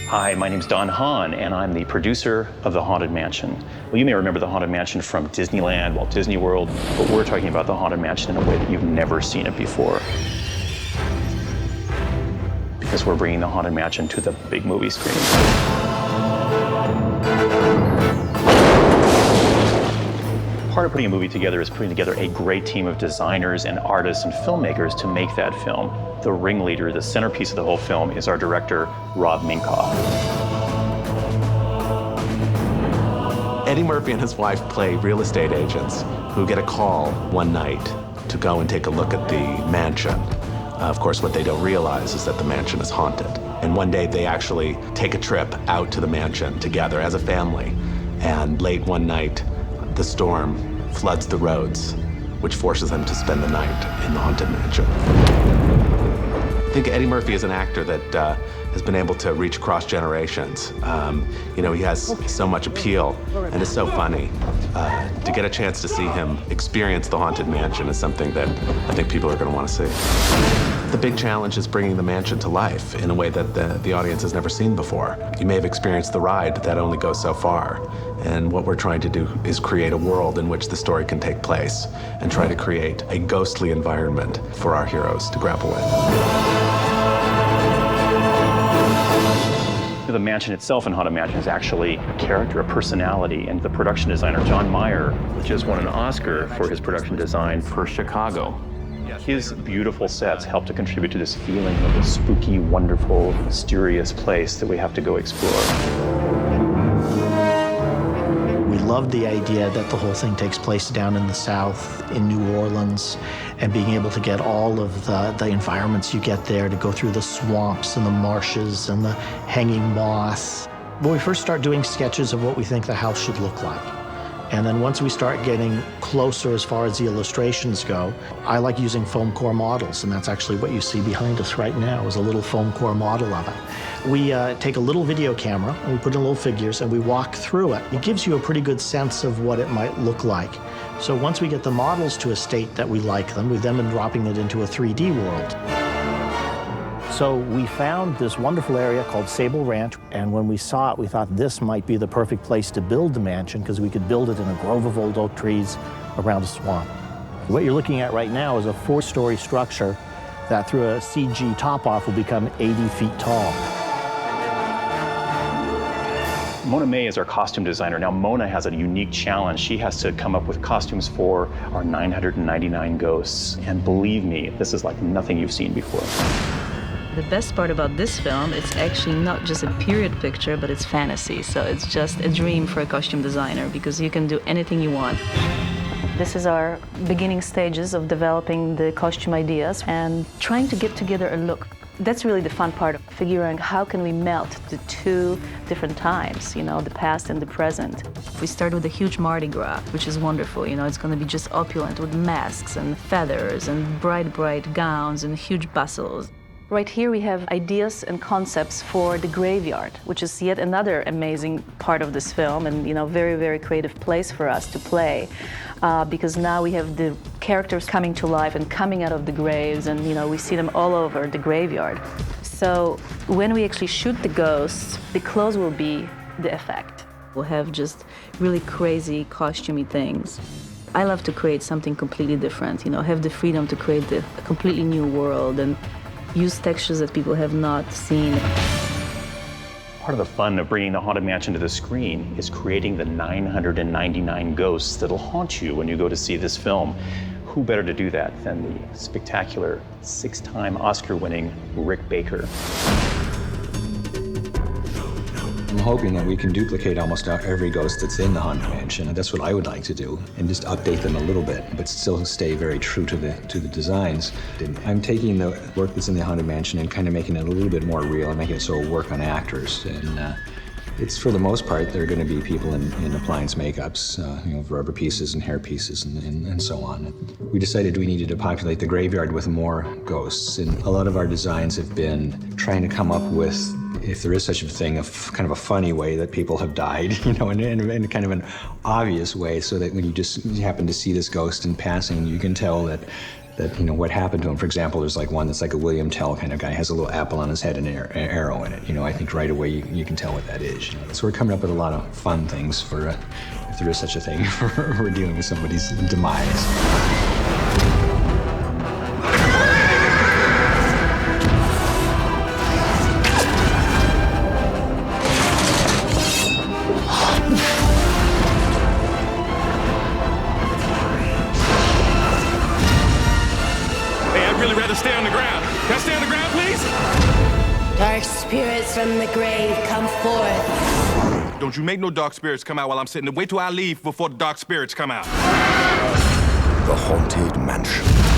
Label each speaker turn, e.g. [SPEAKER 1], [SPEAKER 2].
[SPEAKER 1] Hi, my name's Don Hahn, and I'm the producer of The Haunted Mansion. Well, you may remember The Haunted Mansion from Disneyland, Walt Disney World, but we're talking about The Haunted Mansion in a way that you've never seen it before. Because we're bringing The Haunted Mansion to the big movie screen. Part of putting a movie together is putting together a great team of designers and artists and filmmakers to make that film. The ringleader, the centerpiece of the whole film, is our director, Rob Minkoff.
[SPEAKER 2] Eddie Murphy and his wife play real estate agents who get a call one night to go and take a look at the mansion. Of course, what they don't realize is that the mansion is haunted. And one day they actually take a trip out to the mansion together as a family. And late one night, the storm floods the roads, which forces them to spend the night in the haunted mansion. I think Eddie Murphy is an actor that has been able to reach across generations. You know, he has so much appeal and is so funny. To get a chance to see him experience the haunted mansion is something that I think people are going to want to see. The big challenge is bringing the mansion to life in a way that the audience has never seen before. You may have experienced the ride, that only goes so far. And what we're trying to do is create a world in which the story can take place and try to create a ghostly environment for our heroes to grapple with.
[SPEAKER 1] The mansion itself in Haunted Mansion is actually a character, a personality, and the production designer, John Meyer, just won an Oscar for his production design for Chicago. His beautiful sets help to contribute to this feeling of a spooky, wonderful, mysterious place that we have to go explore.
[SPEAKER 3] We loved the idea that the whole thing takes place down in the South, in New Orleans, and being able to get all of the environments you get there, to go through the swamps and the marshes and the hanging moss. When we first start doing sketches of what we think the house should look like, and then once we start getting closer as far as the illustrations go, I like using foam core models, and that's actually what you see behind us right now, is a little foam core model of it. We take a little video camera, and we put in little figures, and we walk through it. It gives you a pretty good sense of what it might look like. So once we get the models to a state that we like them, we've then been dropping it into a 3D world. So we found this wonderful area called Sable Ranch, and when we saw it, we thought this might be the perfect place to build the mansion, because we could build it in a grove of old oak trees around a swamp. What you're looking at right now is a 4-story structure that through a CG top-off will become 80 feet tall.
[SPEAKER 1] Mona May is our costume designer. Now, Mona has a unique challenge. She has to come up with costumes for our 999 ghosts. And believe me, this is like nothing you've seen before.
[SPEAKER 4] The best part about this film, it's actually not just a period picture, but it's fantasy. So it's just a dream for a costume designer, because you can do anything you want. This is our beginning stages of developing the costume ideas and trying to get together a look. That's really the fun part of figuring how can we melt the two different times, you know, the past and the present. We start with a huge Mardi Gras, which is wonderful. You know, it's going to be just opulent with masks and feathers and bright, bright gowns and huge bustles. Right here we have ideas and concepts for the graveyard, which is yet another amazing part of this film, and, you know, very, very creative place for us to play, because now we have the characters coming to life and coming out of the graves, and, you know, we see them all over the graveyard. So when we actually shoot the ghosts, the clothes will be the effect. We'll have just really crazy costumey things. I love to create something completely different, you know, have the freedom to create a completely new world and use textures that people have not seen.
[SPEAKER 1] Part of the fun of bringing the Haunted Mansion to the screen is creating the 999 ghosts that'll haunt you when you go to see this film. Who better to do that than the spectacular 6-time Oscar-winning Rick Baker?
[SPEAKER 5] I'm hoping that we can duplicate almost every ghost that's in the Haunted Mansion, and that's what I would like to do, and just update them a little bit, but still stay very true to the designs. And I'm taking the work that's in the Haunted Mansion and kind of making it a little bit more real and making it so it'll work on actors. And it's, for the most part, they're going to be people in appliance makeups, you know, rubber pieces and hair pieces and so on. We decided we needed to populate the graveyard with more ghosts, and a lot of our designs have been trying to come up with, if there is such a thing, kind of a funny way that people have died, you know, in kind of an obvious way, so that when you happen to see this ghost in passing, you can tell that that, what happened to him. For example, there's like one that's like a William Tell kind of guy, has a little apple on his head and an arrow in it. I think right away you can tell what that is. So we're coming up with a lot of fun things for, if there is such a thing, for dealing with somebody's demise.
[SPEAKER 6] Stay on the ground. Can I stay on the ground, please?
[SPEAKER 7] Dark spirits from the grave, come forth.
[SPEAKER 6] Don't you make no dark spirits come out while I'm sitting there. Wait till I leave before the dark spirits come out.
[SPEAKER 8] The Haunted Mansion.